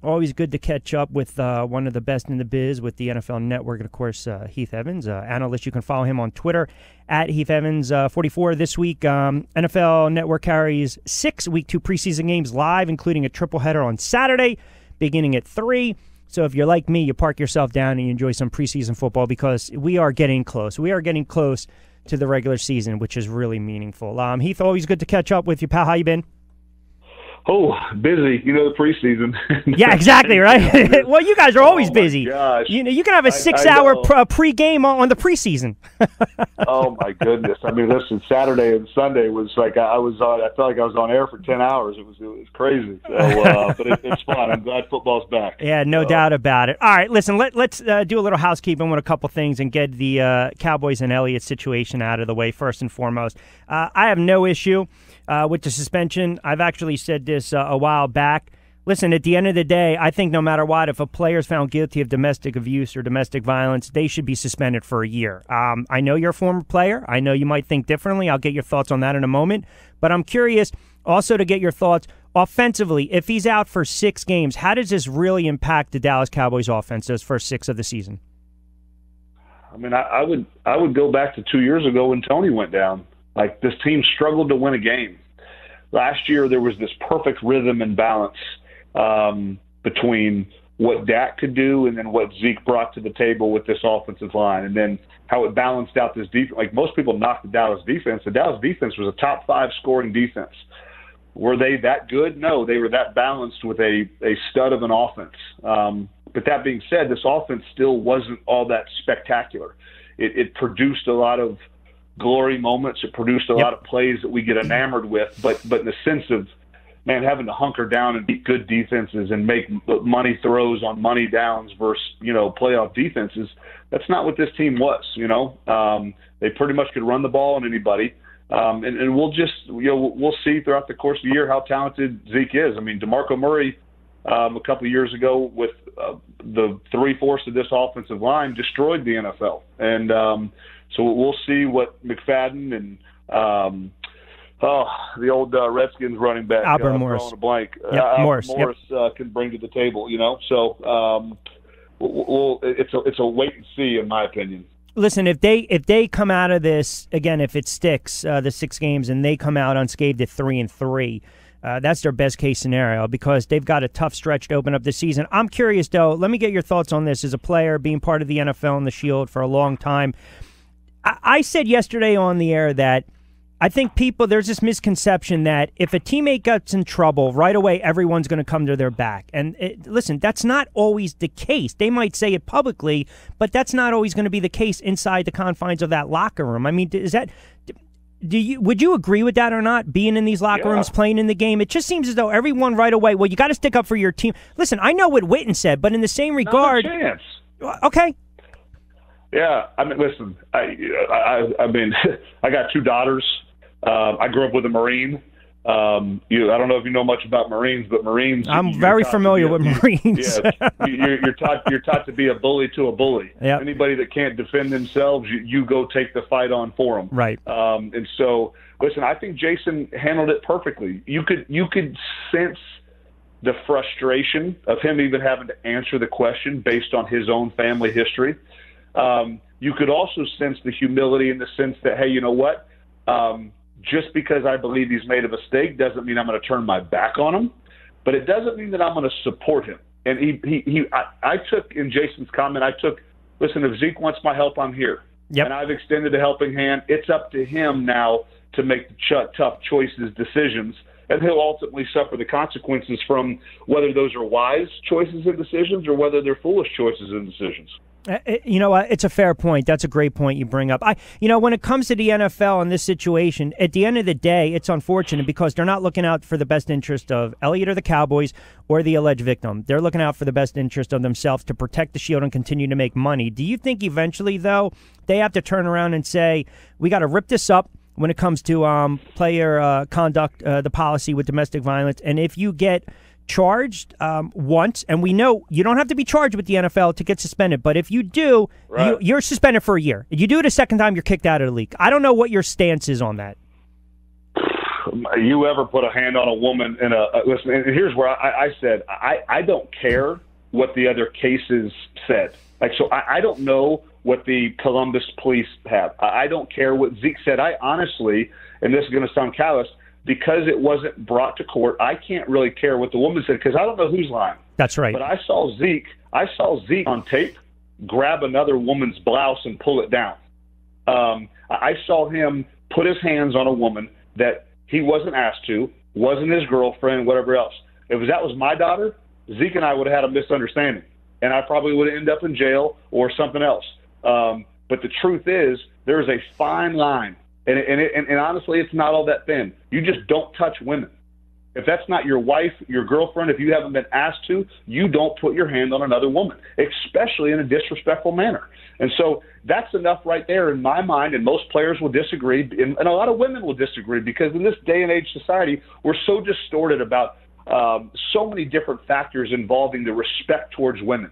Always good to catch up with one of the best in the biz with the NFL Network, and of course, Heath Evans, analyst. You can follow him on Twitter at Heath Evans 44 this week. NFL Network carries 6 Week 2 preseason games live, including a triple header on Saturday, beginning at 3. So if you're like me, you park yourself down and you enjoy some preseason football because we are getting close. We are getting close to the regular season, which is really meaningful. Heath, always good to catch up with you, pal. How you been? Oh, busy. The preseason. Yeah, exactly, right? Well, you guys are always busy. Gosh. You can have a 6-hour pre-game on the preseason. Oh, my goodness. I mean, listen, Saturday and Sunday was like I felt like I was on air for 10 hours. It was crazy. So, but it's fun. I'm glad football's back. Yeah, no doubt about it. All right, listen, let's do a little housekeeping with a couple things and get the Cowboys and Elliott situation out of the way first and foremost. I have no issue with the suspension. I've actually said this a while back. Listen, at the end of the day, I think no matter what, if a player is found guilty of domestic abuse or domestic violence, they should be suspended for a year. I know you're a former player. I know you might think differently. I'll get your thoughts on that in a moment. But I'm curious also to get your thoughts offensively. If he's out for 6 games, how does this really impact the Dallas Cowboys offense those first 6 of the season? I mean, I would go back to 2 years ago when Tony went down. Like, this team struggled to win a game. Last year, there was this perfect rhythm and balance between what Dak could do and then what Zeke brought to the table with this offensive line, and then how it balanced out this defense. Like, most people knock the Dallas defense. The Dallas defense was a top 5 scoring defense. Were they that good? No, they were that balanced with a stud of an offense. But that being said, this offense still wasn't all that spectacular. It produced a lot of glory moments. It produced a lot of plays that we get enamored with, but in the sense of, man, having to hunker down and beat good defenses and make money throws on money downs versus, playoff defenses, that's not what this team was, They pretty much could run the ball on anybody. And we'll just, we'll see throughout the course of the year how talented Zeke is. I mean, DeMarco Murray, a couple of years ago with the 3/4 of this offensive line destroyed the NFL. And so we'll see what McFadden and the old Redskins running back, Albert Morris, drawing a blank, Morris can bring to the table. So it's a wait and see, in my opinion. Listen, if they come out of this again, if it sticks, the 6 games, and they come out unscathed at 3-3. That's their best case scenario because they've got a tough stretch to open up the season. I'm curious, though. Let me get your thoughts on this as a player, being part of the NFL and the Shield for a long time. I said yesterday on the air that I think there's this misconception that if a teammate gets in trouble, right away everyone's going to come to their back. And listen, that's not always the case. They might say it publicly, but that's not always going to be the case inside the confines of that locker room. I mean, would you agree with that or not, being in these locker rooms, playing in the game? It just seems as though everyone right away, well, you got to stick up for your team. Listen, I know what Witten said, but in the same regard. Not a chance. Okay. Yeah, I mean, listen, I mean, I got 2 daughters. I grew up with a Marine. I don't know if you know much about Marines, but Marines. I'm very familiar with Marines. Yeah, you're taught to be a bully to a bully. Yep. Anybody that can't defend themselves, you go take the fight on for them. Right. And so, listen, I think Jason handled it perfectly. You could sense the frustration of him even having to answer the question based on his own family history. You could also sense the humility in the sense that, hey, you know what? Just because I believe he's made a mistake doesn't mean I'm going to turn my back on him, but it doesn't mean that I'm going to support him. And I took, in Jason's comment, listen, if Zeke wants my help, I'm here. Yep. And I've extended a helping hand. It's up to him now to make the tough choices, decisions, and he'll ultimately suffer the consequences from whether those are wise choices and decisions or whether they're foolish choices and decisions. You know what? It's a fair point. That's a great point you bring up. When it comes to the NFL in this situation, at the end of the day, it's unfortunate because they're not looking out for the best interest of Elliott or the Cowboys or the alleged victim. They're looking out for the best interest of themselves to protect the Shield and continue to make money. Do you think eventually, though, they have to turn around and say, we got to rip this up when it comes to player conduct, the policy with domestic violence, and if you get charged once, and we know you don't have to be charged with the NFL to get suspended, but if you do, right, you're suspended for a year. If you do it a second time, you're kicked out of the league. I don't know what your stance is on that. you ever put a hand on a woman in listen, and here's where I said, I don't care what the other cases said. Like, so I don't know what the Columbus police have. I don't care what Zeke said. I honestly, and this is going to sound callous, because it wasn't brought to court, I can't really care what the woman said because I don't know who's lying. That's right. But I saw Zeke on tape grab another woman's blouse and pull it down. I saw him put his hands on a woman that he wasn't asked to, wasn't his girlfriend, whatever else. If that was my daughter, Zeke and I would have had a misunderstanding, and I probably would have ended up in jail or something else. But the truth is, there's a fine line, and honestly, it's not all that thin. You just don't touch women. If that's not your wife, your girlfriend, if you haven't been asked to, you don't put your hand on another woman, especially in a disrespectful manner. And so that's enough right there in my mind, and most players will disagree, and a lot of women will disagree, because in this day and age society, we're so distorted about so many different factors involving the respect towards women.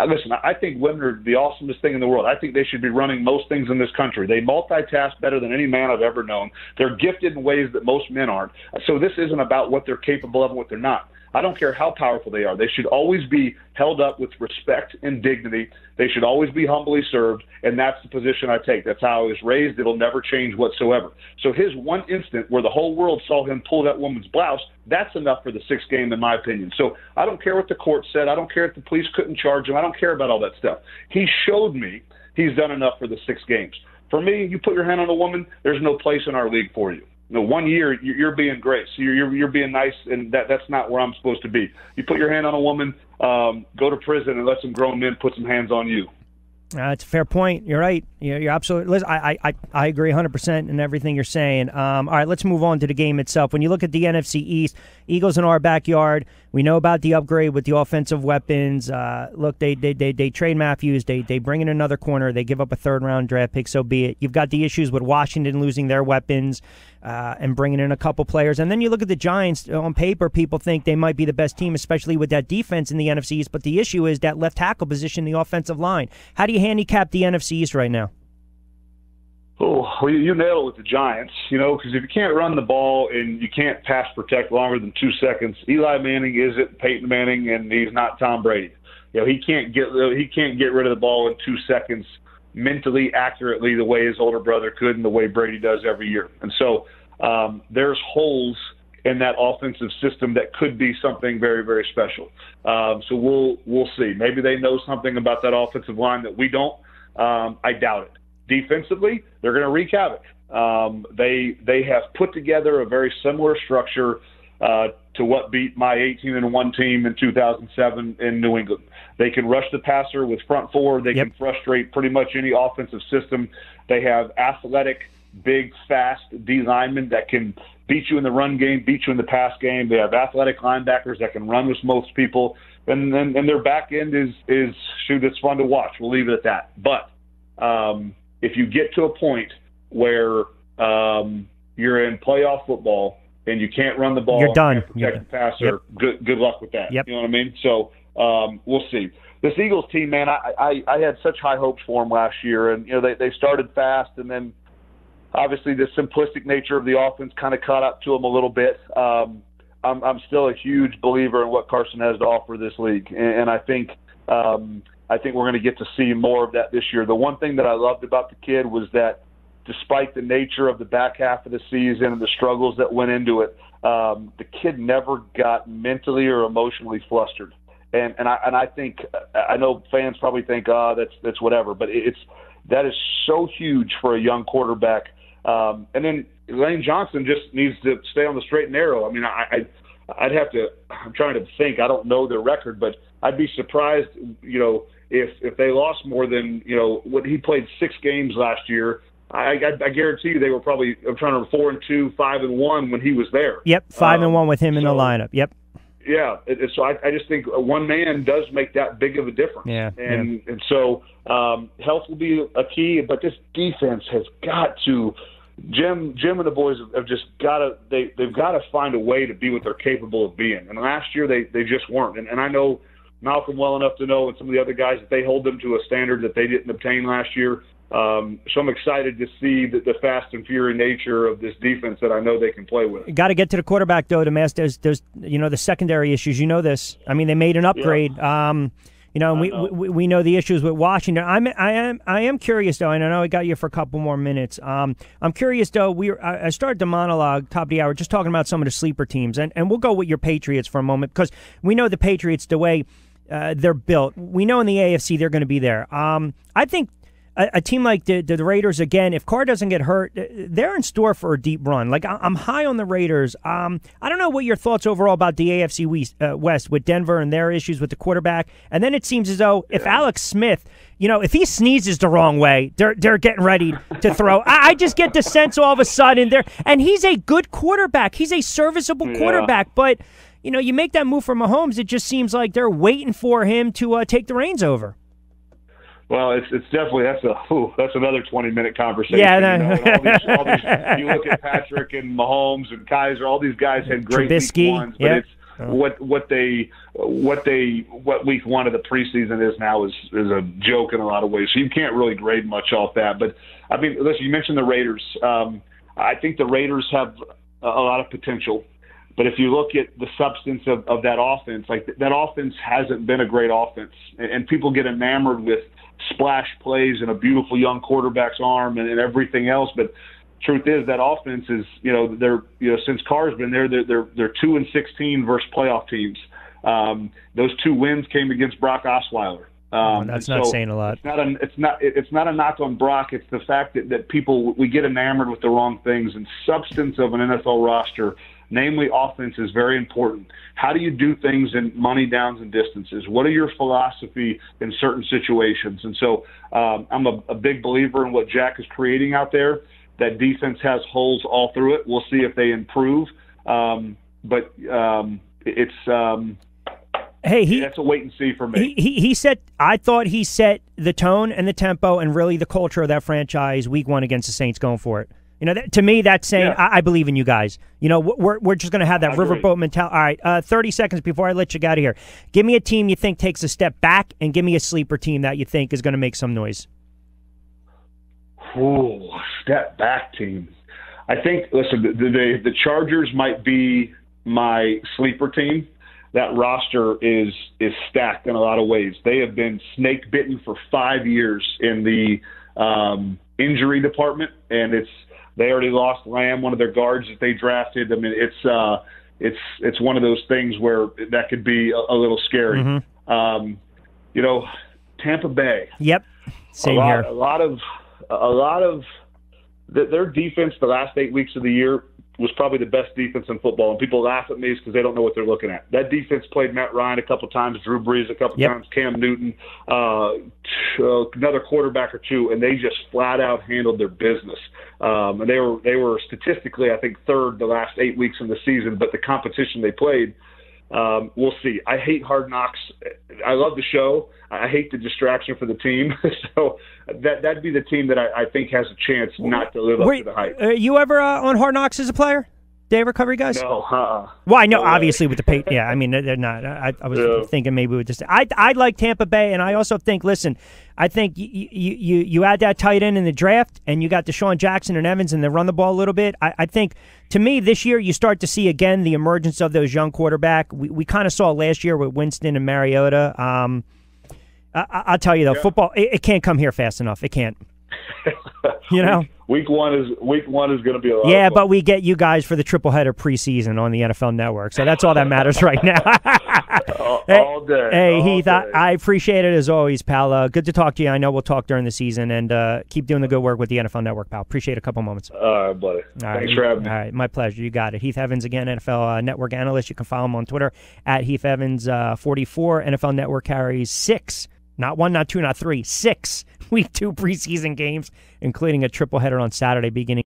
Listen, I think women are the awesomest thing in the world. I think they should be running most things in this country. They multitask better than any man I've ever known. They're gifted in ways that most men aren't. So this isn't about what they're capable of and what they're not. I don't care how powerful they are. They should always be held up with respect and dignity. They should always be humbly served, and that's the position I take. That's how I was raised. It'll never change whatsoever. So his one instant where the whole world saw him pull that woman's blouse, that's enough for the 6th game, in my opinion. So I don't care what the court said. I don't care if the police couldn't charge him. I don't care about all that stuff. He showed me he's done enough for the 6 games. For me, you put your hand on a woman, there's no place in our league for you. No, 1 year you're being great, so you're being nice, and that's not where I'm supposed to be. You put your hand on a woman, go to prison, and let some grown men put some hands on you. It's a fair point. You're right. You're absolutely. Listen, I agree 100% in everything you're saying. All right, let's move on to the game itself. When you look at the NFC East, Eagles in our backyard. We know about the upgrade with the offensive weapons. Look, they trade Matthews. They bring in another corner. They give up a 3rd-round draft pick. So be it. You've got the issues with Washington losing their weapons and bringing in a couple players. And then you look at the Giants. On paper, people think they might be the best team, especially with that defense in the NFC East. But the issue is that left tackle position, the offensive line. How do you handicap the NFC East right now? Oh, well, you nailed it with the Giants, because if you can't run the ball and you can't pass protect longer than 2 seconds, Eli Manning isn't Peyton Manning, and he's not Tom Brady. He can't get rid of the ball in 2 seconds mentally accurately the way his older brother could and the way Brady does every year. And so there's holes in that offensive system that could be something very, very special. So we'll see. Maybe they know something about that offensive line that we don't. I doubt it. Defensively, they're going to wreak havoc. They have put together a very similar structure to what beat my 18-1 team in 2007 in New England. They can rush the passer with front four. They can frustrate pretty much any offensive system. They have athletic, big, fast D linemen that can beat you in the run game, beat you in the pass game. They have athletic linebackers that can run with most people. And their back end is it's fun to watch. We'll leave it at that. But if you get to a point where you're in playoff football and you can't run the ball, you're done. Protect the passer. Good luck with that. Yep. You know what I mean? So we'll see. This Eagles team, man, I had such high hopes for them last year, and they started fast, and then obviously the simplistic nature of the offense kind of caught up to them a little bit. I'm still a huge believer in what Carson has to offer this league, and I think we're going to get to see more of that this year. The one thing that I loved about the kid was that despite the nature of the back half of the season and the struggles that went into it, the kid never got mentally or emotionally flustered. And I think, I know fans probably think, that's whatever, but that is so huge for a young quarterback. And then Lane Johnson just needs to stay on the straight and narrow. I mean, I'm trying to think, I don't know their record, but I'd be surprised, if they lost more than, when he played 6 games last year. I guarantee you they were probably, 4-2, 5-1 when he was there. Yep, 5-1 with him in the lineup. Yep. Yeah, so I just think one man does make that big of a difference. Yeah, and so health will be a key, but this defense has got to. Jim and the boys have just got to. They've got to find a way to be what they're capable of being. And last year they just weren't. And I know Malcolm well enough to know, and some of the other guys, that they hold them to a standard that they didn't obtain last year. So I'm excited to see the fast and furious nature of this defense that I know they can play with. Got to get to the quarterback, though, to mask those the secondary issues. You know this. I mean, they made an upgrade. Yeah. We know the issues with Washington. I am curious, though, and I know I got you for a couple more minutes. I'm curious, though. I started the monologue top of the hour just talking about some of the sleeper teams, and we'll go with your Patriots for a moment because we know the Patriots, the way they're built. We know in the AFC they're going to be there. I think a team like the Raiders, again, if Carr doesn't get hurt, they're in store for a deep run. Like, I'm high on the Raiders. I don't know what your thoughts overall about the AFC West with Denver and their issues with the quarterback. And then it seems as though if Alex Smith, if he sneezes the wrong way, they're getting ready to throw. I just get the sense all of a sudden and he's a good quarterback. He's a serviceable quarterback. But, you make that move for Mahomes, it just seems like they're waiting for him to take the reins over. Well, it's definitely that's another 20-minute conversation. Yeah, all these, you look at Patrick and Mahomes and Kaiser. All these guys had great Trubisky, week ones, but it's what week one of the preseason is now is a joke in a lot of ways. So you can't really grade much off that. But I mean, listen, you mentioned the Raiders. I think the Raiders have a lot of potential. But if you look at the substance of that offense, like that offense hasn't been a great offense, and people get enamored with splash plays and a beautiful young quarterback's arm and everything else. But truth is that offense is, they're since Carr's been there, they're 2-16 versus playoff teams. Those 2 wins came against Brock Osweiler. That's not saying a lot. It's not a knock on Brock. It's the fact that we get enamored with the wrong things, and substance of an NFL roster, namely offense, is very important. How do you do things in money downs and distances? What are your philosophy in certain situations? And so I'm a big believer in what Jack is creating out there. That defense has holes all through it. We'll see if they improve. But it's that's a wait and see for me. I thought he set the tone and the tempo and really the culture of that franchise week 1 against the Saints going for it. To me, that's saying I believe in you guys. We're just going to have that riverboat mentality. All right, 30 seconds before I let you get out of here. Give me a team you think takes a step back, and give me a sleeper team that you think is going to make some noise. Ooh, step back team. I think, listen, the Chargers might be my sleeper team. That roster is stacked in a lot of ways. They have been snake bitten for 5 years in the injury department, and they already lost Lamb, one of their guards that they drafted. I mean, it's one of those things where that could be a little scary. Mm-hmm. Tampa Bay. Yep, same here. A lot of their defense the last 8 weeks of the year was probably the best defense in football, and people laugh at me because they don't know what they're looking at. That defense played Matt Ryan a couple times, Drew Brees a couple times, Cam Newton, another quarterback or two, and they just flat out handled their business. And they were statistically, I think, third the last 8 weeks of the season, but the competition they played, we'll see. I hate Hard Knocks. I love the show. I hate the distraction for the team. So that'd be the team that I think has a chance not to live up to the hype. You ever on Hard Knocks as a player? Day recovery guys? No. Well, I know, obviously, with the pay. Yeah, I mean, they're not. I was thinking maybe with just. I like Tampa Bay, and I also think, listen, I think you add that tight end in the draft, and you got Deshaun Jackson and Evans, and they run the ball a little bit. I think, to me, this year you start to see, again, the emergence of those young quarterback. We kind of saw last year with Winston and Mariota. I'll tell you, though, football, it can't come here fast enough. It can't. Week one is going to be a lot of fun. But we get you guys for the triple header preseason on the NFL Network, so that's all that matters right now. all day. Hey, Heath, I appreciate it as always, pal. Good to talk to you. I know we'll talk during the season, and keep doing the good work with the NFL Network, pal. Appreciate a couple moments. All right, buddy. Thanks for having me. All right, my pleasure. You got it. Heath Evans again, NFL Network analyst. You can follow him on Twitter at Heath Evans 44. NFL Network carries 6. Not 1, not 2, not 3, 6 Week 2 preseason games, including a triple header on Saturday beginning